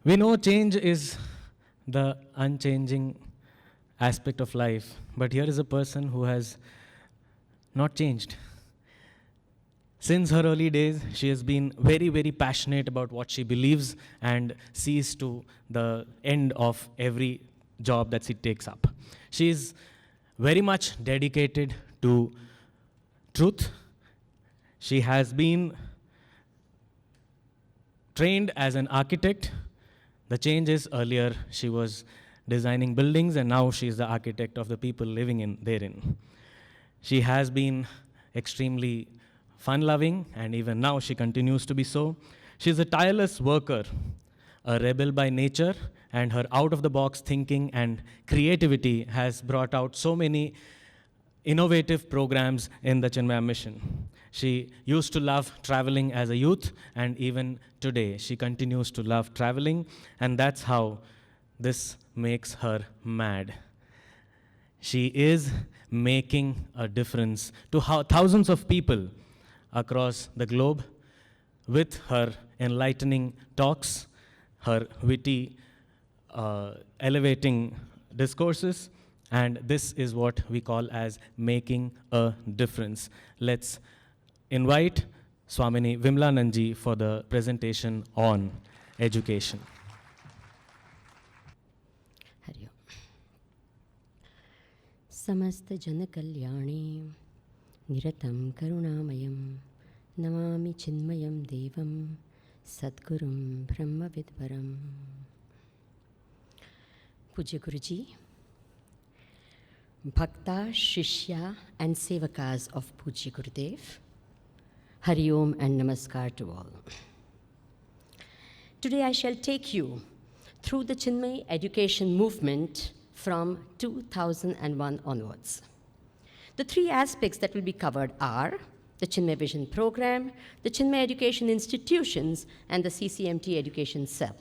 We know change is the unchanging aspect of life, but here is a person who has not changed. Since her early days, she has been very, very passionate about what she believes and sees to the end of every job that she takes up. She is very much dedicated to truth. She has been trained as an architect. The change is earlier she was designing buildings and now she is the architect of the people living therein. She has been extremely fun-loving, and even now she continues to be so. She's a tireless worker, a rebel by nature, and her out-of-the-box thinking and creativity has brought out so many innovative programs in the Chinmaya mission. She used to love traveling as a youth, and even today she continues to love traveling, and that's how this makes her mad. She is making a difference to thousands of people across the globe with her enlightening talks, her witty, elevating discourses, and this is what we call as making a difference. Let's invite Swamini Vimalananda for the presentation on education. Hari Om. Samasta Jana Kalyani Niratam Karunamayam Namami Chinmayam Devam Sadgurum Brahma Vidvaram. Pujya Guruji, Bhakta, Shishya and Sevakas of Pujya Gurudev, Hari Om and Namaskar to all. Today I shall take you through the Chinmaya education movement from 2001 onwards. The three aspects that will be covered are the Chinmaya Vision Program, the Chinmaya Education Institutions, and the CCMT Education Cell.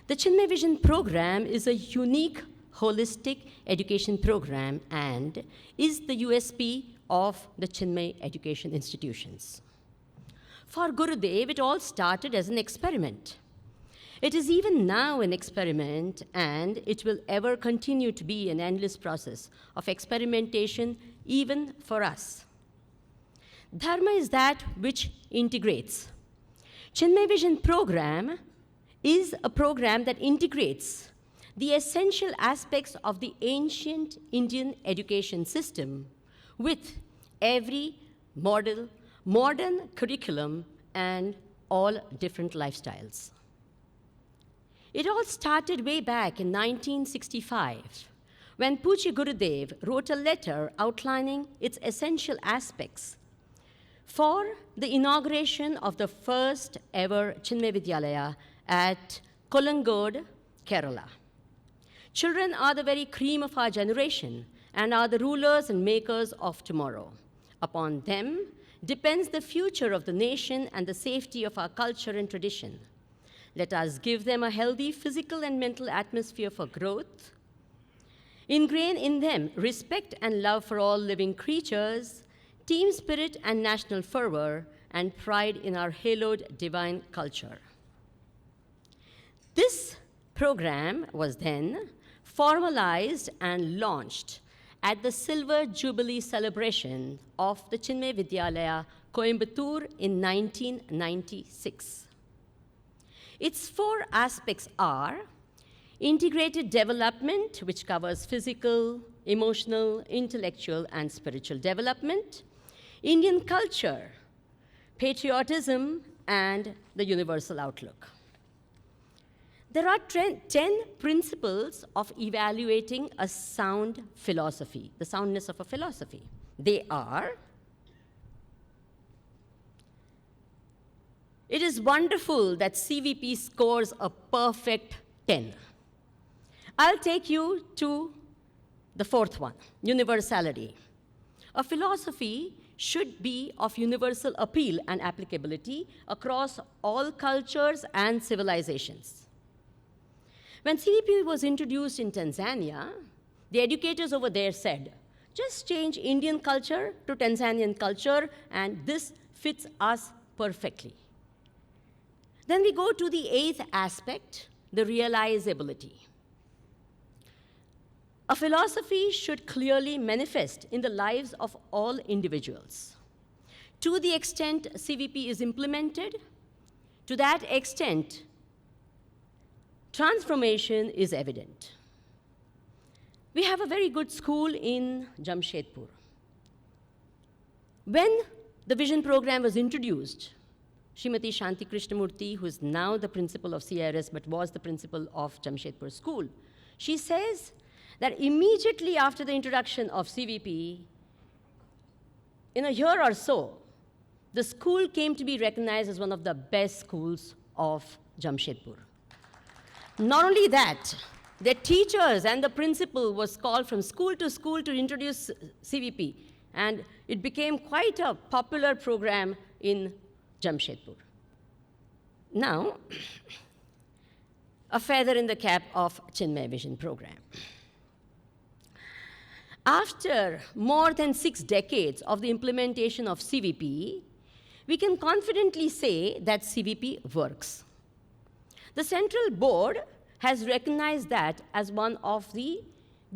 The Chinmaya Vision Program is a unique, holistic education program and is the USP of the Chinmaya Education Institutions. For Gurudev, it all started as an experiment. It is even now an experiment, and it will ever continue to be an endless process of experimentation, even for us. Dharma is that which integrates. Chinmaya Vision Program is a program that integrates the essential aspects of the ancient Indian education system with every modern curriculum and all different lifestyles. It all started way back in 1965 when Pujya Gurudev wrote a letter outlining its essential aspects for the inauguration of the first ever Chinmaya Vidyalaya at Kolangod, Kerala. Children are the very cream of our generation and are the rulers and makers of tomorrow. Upon them depends the future of the nation and the safety of our culture and tradition. Let us give them a healthy physical and mental atmosphere for growth. Ingrain in them respect and love for all living creatures, team spirit and national fervor, and pride in our haloed divine culture. This program was then formalized and launched at the Silver Jubilee celebration of the Chinmaya Vidyalaya, Coimbatore in 1996. Its four aspects are integrated development, which covers physical, emotional, intellectual, and spiritual development, Indian culture, patriotism, and the universal outlook. There are 10 principles of evaluating a sound philosophy, the soundness of a philosophy. They are: it is wonderful that CVP scores a perfect 10. I'll take you to the fourth one, universality. A philosophy should be of universal appeal and applicability across all cultures and civilizations. When CVP was introduced in Tanzania, the educators over there said, just change Indian culture to Tanzanian culture, and this fits us perfectly. Then we go to the 8th aspect, the realizability. A philosophy should clearly manifest in the lives of all individuals. To the extent CVP is implemented, to that extent, transformation is evident. We have a very good school in Jamshedpur. When the vision program was introduced, Srimati Shanti Krishnamurti, who is now the principal of CIRS but was the principal of Jamshedpur School, she says that immediately after the introduction of CVP, in a year or so, the school came to be recognized as one of the best schools of Jamshedpur. Not only that, their teachers and the principal was called from school to introduce CVP, and it became quite a popular program in Jamshedpur. Now, a feather in the cap of Chinmaya Vision program. After more than 6 decades of the implementation of CVP, we can confidently say that CVP works. The Central Board has recognized that as one of the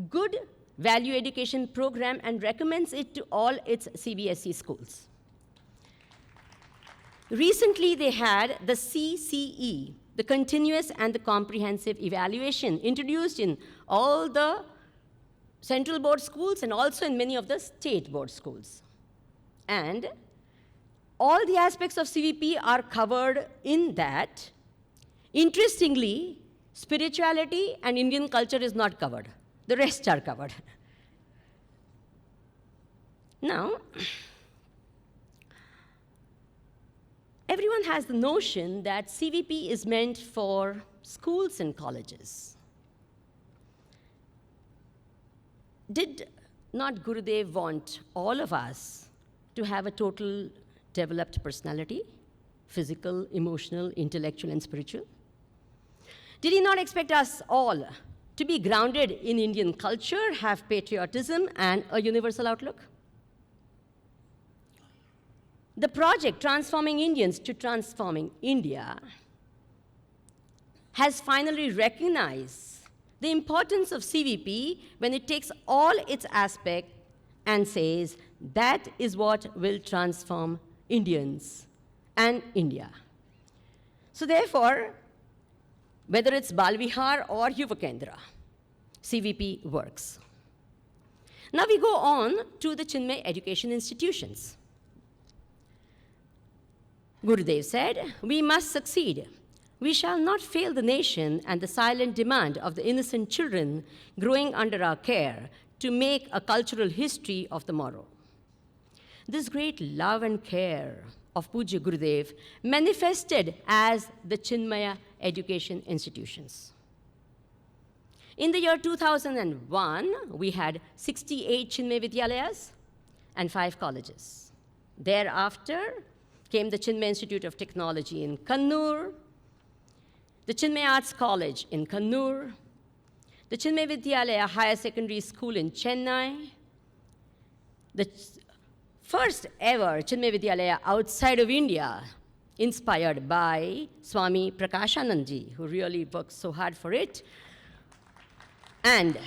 good value education program and recommends it to all its CBSE schools. Recently, they had the CCE, the Continuous and the Comprehensive Evaluation, introduced in all the Central Board schools and also in many of the State Board schools. And all the aspects of CVP are covered in that. Interestingly, spirituality and Indian culture is not covered. The rest are covered. Now, everyone has the notion that CVP is meant for schools and colleges. Did not Gurudev want all of us to have a total developed personality, physical, emotional, intellectual, and spiritual? Did he not expect us all to be grounded in Indian culture, have patriotism, and a universal outlook? The project Transforming Indians to Transforming India has finally recognized the importance of CVP when it takes all its aspects and says that is what will transform Indians and India. So therefore, whether it's Balvihar or Yuva Kendra, CVP works. Now we go on to the Chinmaya education institutions. Gurudev said, "We must succeed. We shall not fail the nation and the silent demand of the innocent children growing under our care to make a cultural history of the morrow." This great love and care of Pujya Gurudev manifested as the Chinmaya education institutions. In the year 2001, we had 68 Chinmaya Vidyalayas and 5 colleges. Thereafter came the Chinmaya Institute of Technology in Kannur, the Chinmaya Arts College in Kannur, the Chinmaya Vidyalaya Higher Secondary School in Chennai, the first ever Chinmaya Vidyalaya outside of India, inspired by Swami Prakashanandji, who really worked so hard for it. And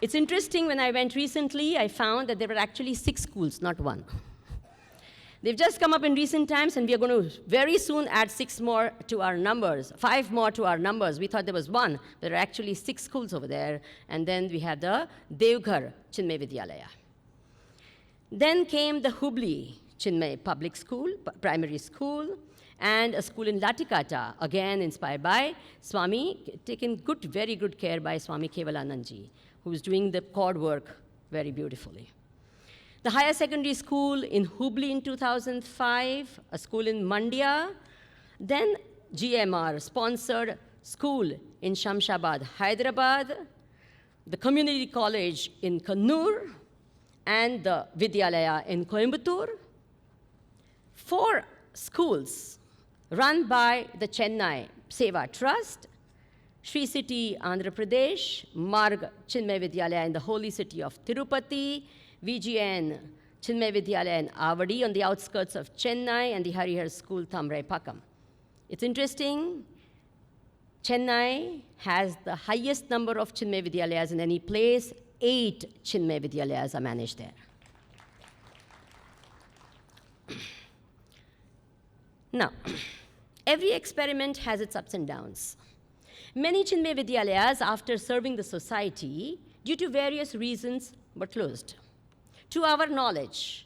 it's interesting, when I went recently, I found that there were actually 6 schools, not 1. They've just come up in recent times, and we are going to very soon add 6 more to our numbers, 5 more to our numbers. We thought there was 1. There are actually 6 schools over there. And then we have the Devghar Chinmaya Vidyalaya. Then came the Hubli Chinmaya Public School, primary school, and a school in Latikata, again inspired by Swami, taken very good care by Swami Kevalanandji, who is doing the chord work very beautifully. The higher secondary school in Hubli in 2005, a school in Mandya, then GMR-sponsored school in Shamshabad, Hyderabad, the community college in Kannur, and the Vidyalaya in Coimbatore. 4 schools run by the Chennai Seva Trust, Sri City, Andhra Pradesh, Marg Chinmaya Vidyalaya in the holy city of Tirupati, VGN Chinmaya Vidyalaya in Avadi on the outskirts of Chennai, and the Harihar School, Thamrai Pakam. It's interesting, Chennai has the highest number of Chinmaya Vidyalayas in any place. 8 Chinmaya Vidyalayas are managed there. Now, every experiment has its ups and downs. Many Chinmaya Vidyalayas, after serving the society, due to various reasons, were closed. To our knowledge,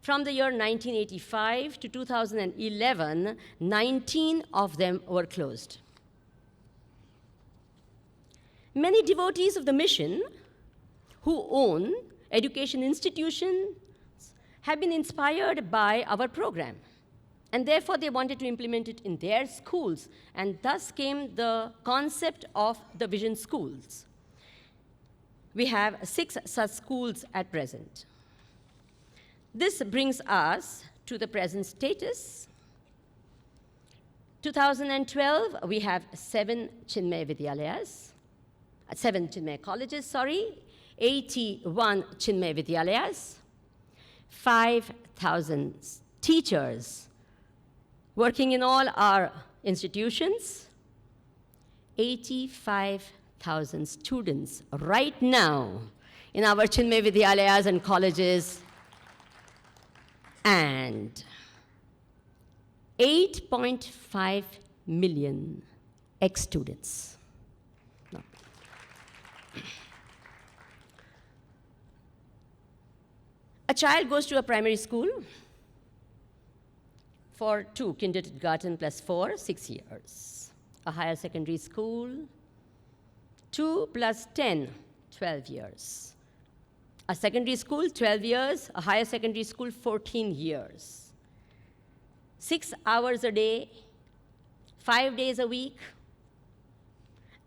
from the year 1985 to 2011, 19 of them were closed. Many devotees of the mission who own education institutions have been inspired by our program, and therefore they wanted to implement it in their schools, and thus came the concept of the vision schools. We have 6 such schools at present. This brings us to the present status. 2012, we have 7 Chinmaya Vidyalayas, 7 Chinmaya colleges, 81 Chinmaya Vidyalayas, 5,000 teachers working in all our institutions, 85,000 students right now in our Chinmaya Vidyalayas and colleges, and 8.5 million ex-students. No. A child goes to a primary school for 2, kindergarten plus 4, 6 years. A higher secondary school, 2 plus 10, 12 years. A secondary school, 12 years. A higher secondary school, 14 years. 6 hours a day, 5 days a week,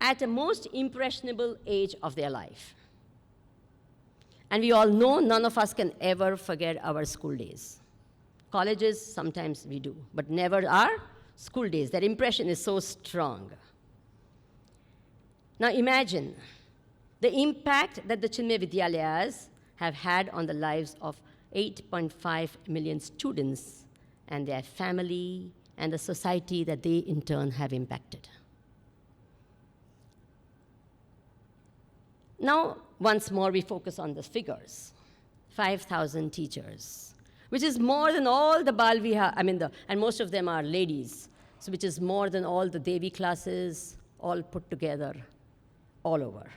at the most impressionable age of their life. And we all know none of us can ever forget our school days. Colleges, sometimes we do, but never our school days. That impression is so strong. Now imagine the impact that the Chinmaya Vidyalayas have had on the lives of 8.5 million students and their family and the society that they in turn have impacted. Now, once more, we focus on the figures. 5,000 teachers, which is more than all the Balviha, and most of them are ladies, so which is more than all the Devi classes all put together, all over.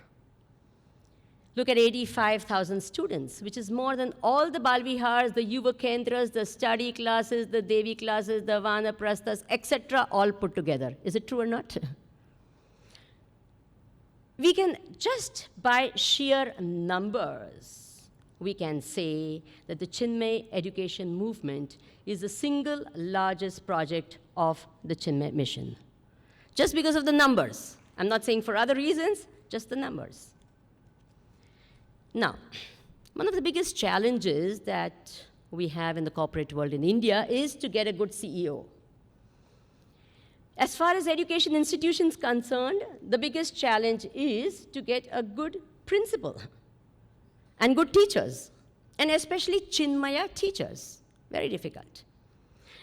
Look at 85,000 students, which is more than all the Balvihars, the Yuva Kendras, the study classes, the Devi classes, the Vanaprasthas, etc., all put together. Is it true or not? We can, just by sheer numbers, we can say that the Chinmaya education movement is the single largest project of the Chinmaya mission. Just because of the numbers. I'm not saying for other reasons, just the numbers. Now, one of the biggest challenges that we have in the corporate world in India is to get a good CEO. As far as education institutions concerned, the biggest challenge is to get a good principal and good teachers, and especially Chinmaya teachers. Very difficult.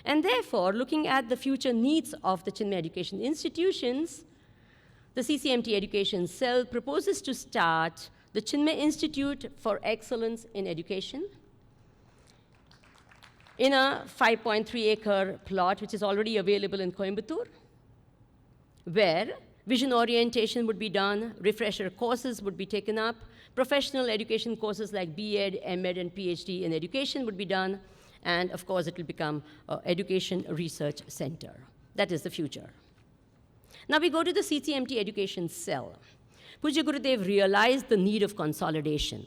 And therefore, looking at the future needs of the Chinmaya education institutions, the CCMT Education Cell proposes to start the Chinmaya Institute for Excellence in Education in a 5.3-acre plot, which is already available in Coimbatore, where vision orientation would be done, refresher courses would be taken up, professional education courses like B.Ed, M.Ed, and Ph.D. in education would be done, and of course it will become an education research center. That is the future. Now we go to the CCMT Education Cell. Pujya Gurudev realized the need of consolidation.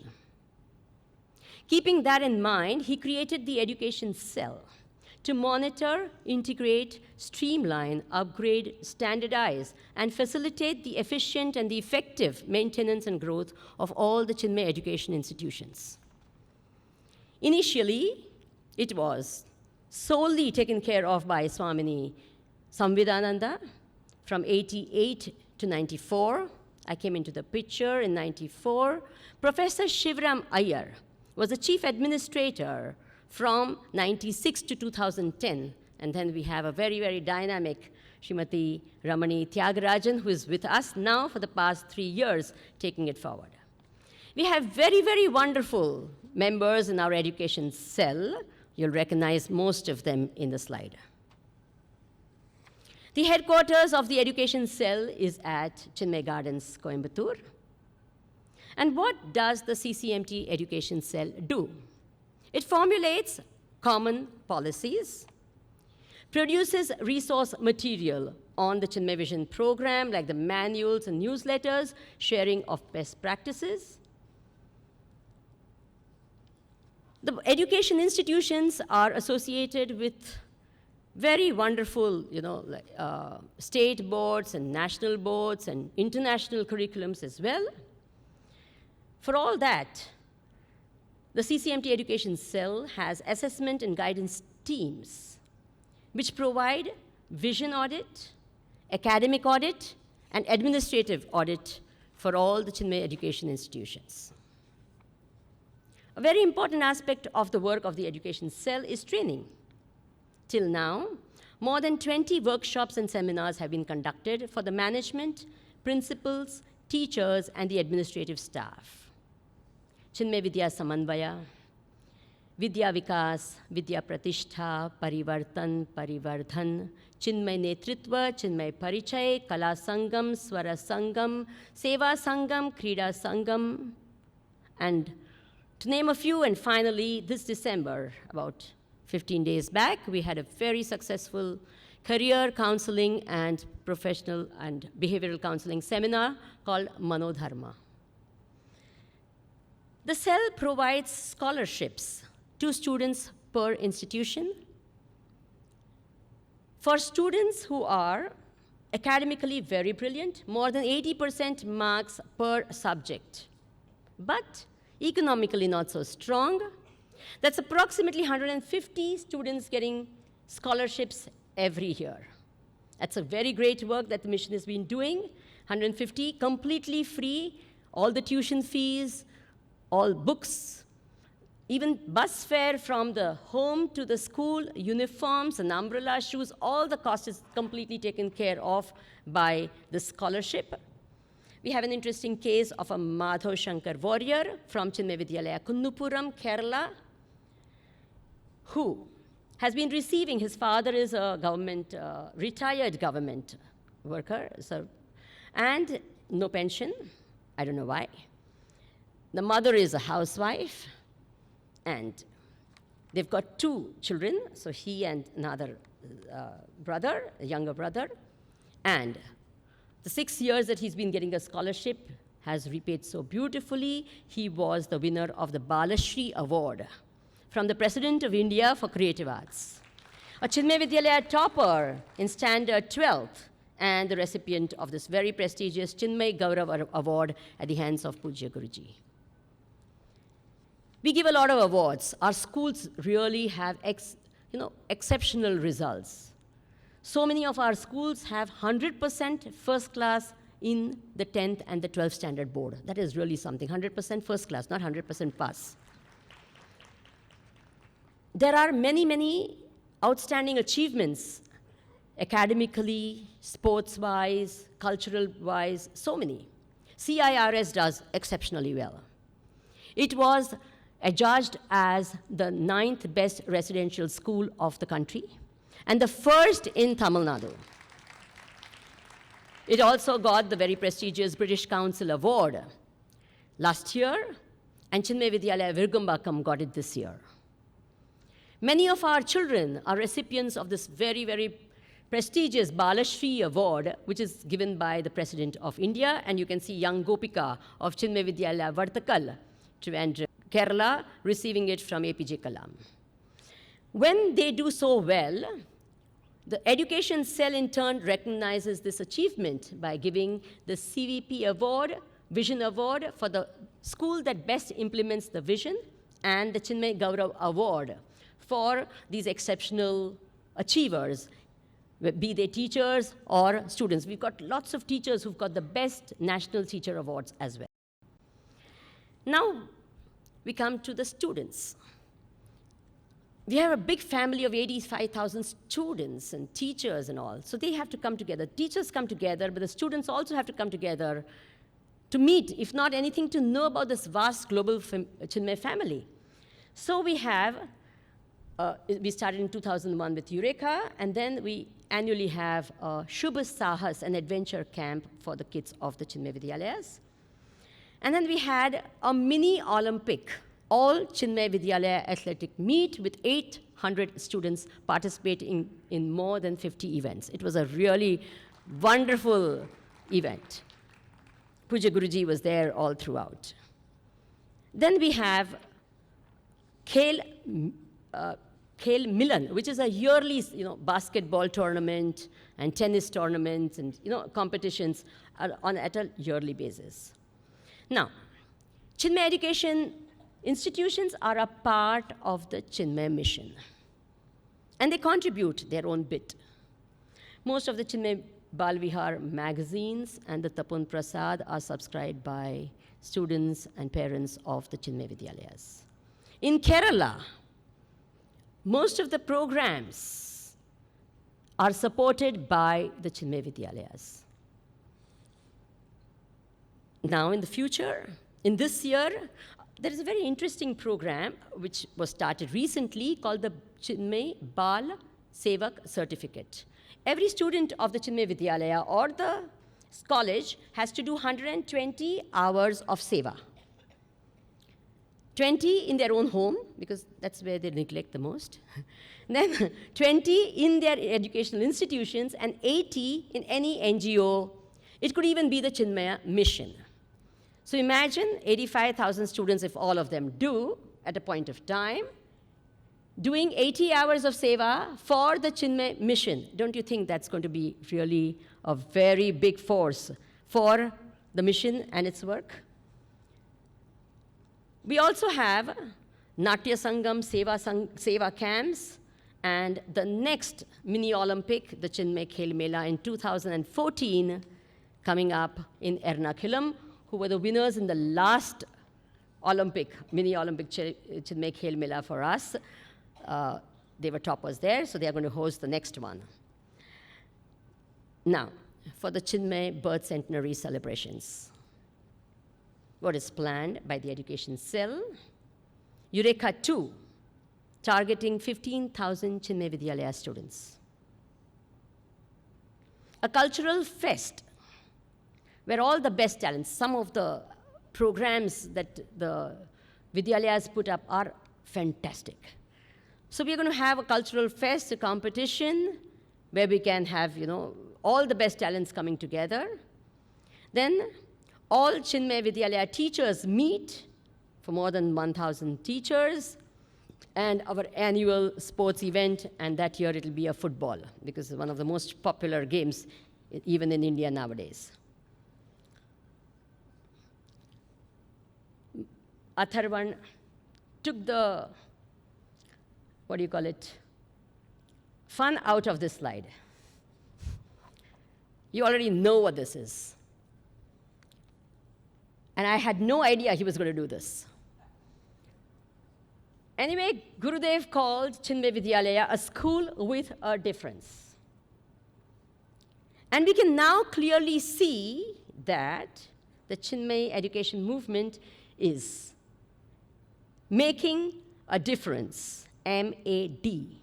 Keeping that in mind, he created the Education Cell to monitor, integrate, streamline, upgrade, standardize, and facilitate the efficient and the effective maintenance and growth of all the Chinmaya education institutions. Initially, it was solely taken care of by Swamini Vimalananda from 88 to 94. I came into the picture in 94. Professor Shivram Iyer was the chief administrator from 96 to 2010. And then we have a very, very dynamic Srimati Ramani Tyagarajan, who is with us now for the past 3 years, taking it forward. We have very, very wonderful members in our education cell. You'll recognize most of them in the slide. The headquarters of the education cell is at Chinmay Gardens, Coimbatore. And what does the CCMT education cell do? It formulates common policies, produces resource material on the Chinmay Vision program, like the manuals and newsletters, sharing of best practices. The education institutions are associated with very wonderful, state boards and national boards and international curriculums as well. For all that, the CCMT Education Cell has assessment and guidance teams which provide vision audit, academic audit, and administrative audit for all the Chinmay education institutions. A very important aspect of the work of the education cell is training. Till now, more than 20 workshops and seminars have been conducted for the management, principals, teachers, and the administrative staff. Chinmay Vidya Samanvaya, Vidya Vikas, Vidya Pratishtha, Parivartan, Parivardhan, Chinmay Netritva, Chinmay Parichay, Kala Sangam, Swara Sangam, Seva Sangam, Krida Sangam, and to name a few. And finally, this December, about 15 days back, we had a very successful career counseling and professional and behavioral counseling seminar called Manodharma. The cell provides scholarships to students per institution. For students who are academically very brilliant, more than 80% marks per subject, but economically not so strong, that's approximately 150 students getting scholarships every year. That's a very great work that the mission has been doing. 150 completely free, all the tuition fees, all books, even bus fare from the home to the school, uniforms and umbrella shoes, all the cost is completely taken care of by the scholarship. We have an interesting case of a Madhav Shankar warrior from Chinmay Vidyalaya, Kunnupuram, Kerala, who has been receiving, his father is a retired government worker, and no pension. I don't know why. The mother is a housewife, and they've got 2 children, so he and another brother, a younger brother, and the 6 years that he's been getting a scholarship has repaid so beautifully. He was the winner of the Balashri Award from the President of India for Creative Arts, a Chinmay Vidyalaya topper in standard 12th, and the recipient of this very prestigious Chinmay Gaurav Award at the hands of Pujya Guruji. We give a lot of awards. Our schools really have exceptional results. So many of our schools have 100% first class in the 10th and the 12th standard board. That is really something, 100% first class, not 100% pass. There are many, many outstanding achievements, academically, sports-wise, cultural-wise, so many. CIRS does exceptionally well. It was adjudged as the 9th best residential school of the country and the first in Tamil Nadu. It also got the very prestigious British Council Award last year, and Chinmay Vidyalaya Virgumbakam got it this year. Many of our children are recipients of this very, very prestigious Balashri Award, which is given by the President of India, and you can see young Gopika of Chinmay Vidyalaya Vartakal, Trivandrum, Kerala, receiving it from APJ Kalam. When they do so well, the education cell in turn recognizes this achievement by giving the CVP Award, Vision Award for the school that best implements the vision, and the Chinmay Gaurav Award for these exceptional achievers, be they teachers or students. We've got lots of teachers who've got the best national teacher awards as well. Now, we come to the students. we have a big family of 85,000 students and teachers and all. So they have to come together. Teachers come together, but the students also have to come together to meet, if not anything, to know about this vast global Chinmaya family. So we have, we started in 2001 with Eureka, and then we annually have Shubh Sahas, an adventure camp for the kids of the Chinmaya Vidyalayas. And then we had a mini Olympic, all Chinmaya Vidyalaya athletic meet with 800 students participating in more than 50 events. It was a really wonderful event. Pujya Guruji was there all throughout. Then we have Khel Milan, which is a yearly basketball tournament and tennis tournaments and competitions at a yearly basis. Now, Chinmaya education institutions are a part of the Chinmaya mission, and they contribute their own bit. Most of the Chinmaya Bal Vihar magazines and the Tapun Prasad are subscribed by students and parents of the Chinmaya Vidyalayas. In Kerala, most of the programs are supported by the Chinmaya Vidyalayas. Now, in the future, in this year, there is a very interesting program which was started recently called the Chinmaya Bal Sevak Certificate. Every student of the Chinmaya Vidyalaya or the college has to do 120 hours of seva. 20 in their own home, because that's where they neglect the most. Then 20 in their educational institutions, and 80 in any NGO. It could even be the Chinmaya mission. So imagine 85,000 students, if all of them do, at a point of time, doing 80 hours of seva for the Chinmaya mission. Don't you think that's going to be really a very big force for the mission and its work? We also have Natya Sangam, Seva camps, and the next mini Olympic, the Chinmaya Khel Mela in 2014, coming up in Ernakulam, who were the winners in the last Olympic, mini Olympic Chinmaya Khel Mela for us. They were toppers there, so they are going to host the next one. Now, for the Chinmaya birth centenary celebrations. What is planned by the education cell? Eureka 2, targeting 15,000 Chinmaya Vidyalaya students. A cultural fest where all the best talents, some of the programs that the Vidyalayas put up are fantastic. So we're going to have a cultural fest, a competition, where we can have, all the best talents coming together. Then all Chinmaya Vidyalaya teachers meet for more than 1,000 teachers, and our annual sports event, and that year it'll be a football, because it's one of the most popular games, even in India nowadays. Atharvan took the, fun out of this slide. You already know what this is. And I had no idea he was going to do this. Anyway, Gurudev called Chinmaya Vidyalaya a school with a difference. And we can now clearly see that the Chinmaya education movement is making a difference, M-A-D,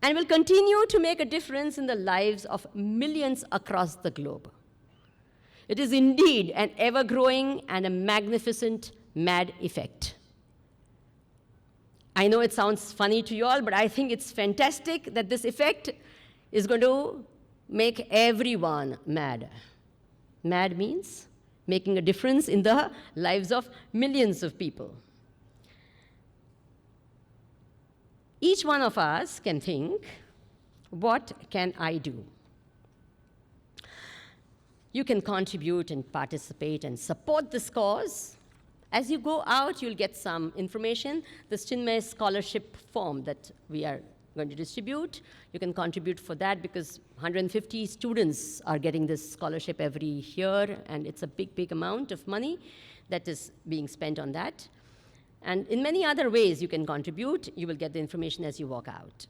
and will continue to make a difference in the lives of millions across the globe. It is indeed an ever-growing and a magnificent mad effect. I know it sounds funny to you all, but I think it's fantastic that this effect is going to make everyone mad. Mad means making a difference in the lives of millions of people. Each one of us can think, what can I do? You can contribute and participate and support this cause. As you go out, you'll get some information. The Chinmaya scholarship form that we are going to distribute, you can contribute for that, because 150 students are getting this scholarship every year, and it's a big, big amount of money that is being spent on that. And in many other ways you can contribute. You will get the information as you walk out.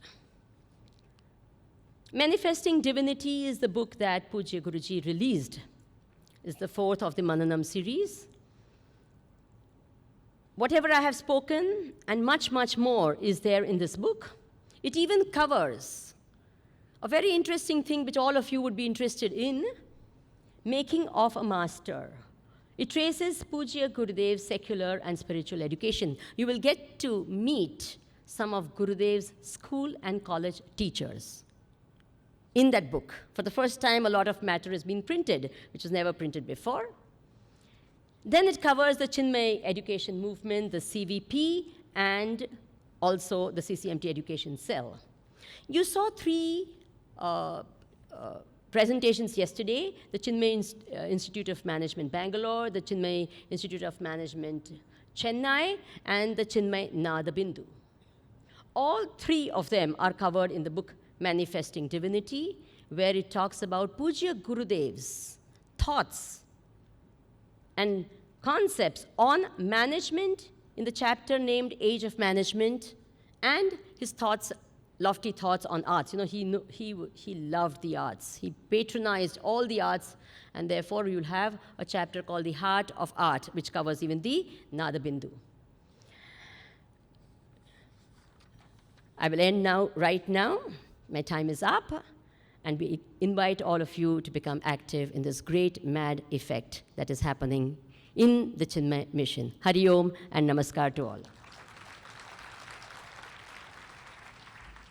Manifesting Divinity is the book that Pujya Guruji released. It's the fourth of the Mananam series. Whatever I have spoken and much, much more is there in this book. It even covers a very interesting thing which all of you would be interested in, making of a master. It traces Pujya Gurudev's secular and spiritual education. You will get to meet some of Gurudev's school and college teachers in that book. For the first time, a lot of matter has been printed, which was never printed before. Then it covers the Chinmaya education movement, the CVP, and also the CCMT education cell. You saw three presentations yesterday: the Chinmaya Institute of Management Bangalore, the Chinmaya Institute of Management Chennai, and the Chinmayananda Bindu. All three of them are covered in the book Manifesting Divinity, where it talks about Pujya Gurudev's thoughts and concepts on management in the chapter named Age of Management, and his thoughts, lofty thoughts on arts. He loved the arts. He patronized all the arts, and therefore you'll have a chapter called The Heart of Art, which covers even the Nada Bindu. I will end now, right now. My time is up, and we invite all of you to become active in this great mad effect that is happening in the Chinmaya mission. Hari Om and Namaskar to all.